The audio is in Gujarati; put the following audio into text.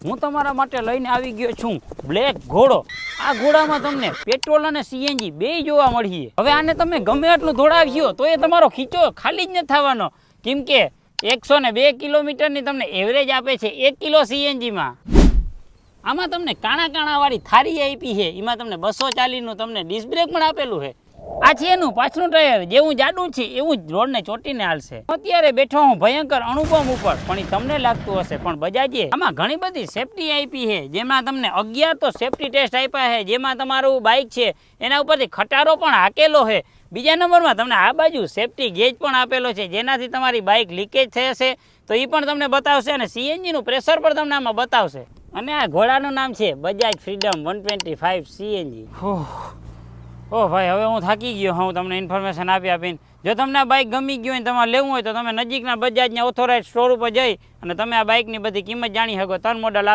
હું તમારા માટે લઈને આવી ગયો છું બ્લેક ઘોડો। આ ઘોડામાં તમને પેટ્રોલ અને સીએનજી બેય જોવા મળીએ। હવે આને તમે ગમે એટલું દોડાવ્યો તો એ તમારો ખીચો ખાલી જ ન થવાનો, કેમ કે 102 કિલોમીટરની તમને એવરેજ આપે છે 1 કિલો સીએનજીમાં। આમાં તમને કાણા કાણા વાળી થારી આપી છે, એમાં તમને 240 નું તમને ડિસ્ક બ્રેક પણ આપેલું છે। આ છે એનું પાછળનું ટાયર, જેવું જાડું છે એવું જ રોડને ચોટીને હાલશે। અત્યારે બેઠો હું ભયંકર અનુપમ ઉપર, પણ એ તમને લાગતું હશે, પણ બજાજે આમાં ઘણી બધી સેફટી આપી છે, જેમાં તમને 11 તો સેફટી ટેસ્ટ આપ્યા છે, જેમાં તમારું બાઇક છે એના ઉપરથી ખટારો પણ હાકેલો છે। બીજા નંબરમાં તમને આ બાજુ સેફટી ગેજ પણ આપેલો છે, જેનાથી તમારી બાઇક લીકેજ થશે તો એ પણ તમને બતાવશે, અને સીએનજી નું પ્રેશર પણ તમને આમાં બતાવશે। અને આ ઘોડાનું નામ છે બજાજ ફ્રીડમ 125 સીએનજી। ઓહ ભાઈ, હવે હું થાકી ગયો હું તમને ઇન્ફોર્મેશન આપીને। જો તમને આ બાઇક ગમી ગયું હોય, તમારે લેવું હોય તો તમે નજીકના બજાજના ઓથોરાઇઝ સ્ટોર ઉપર જઈ અને તમે આ બાઇકની બધી કિંમત જાણી શકો। 3 મોડલ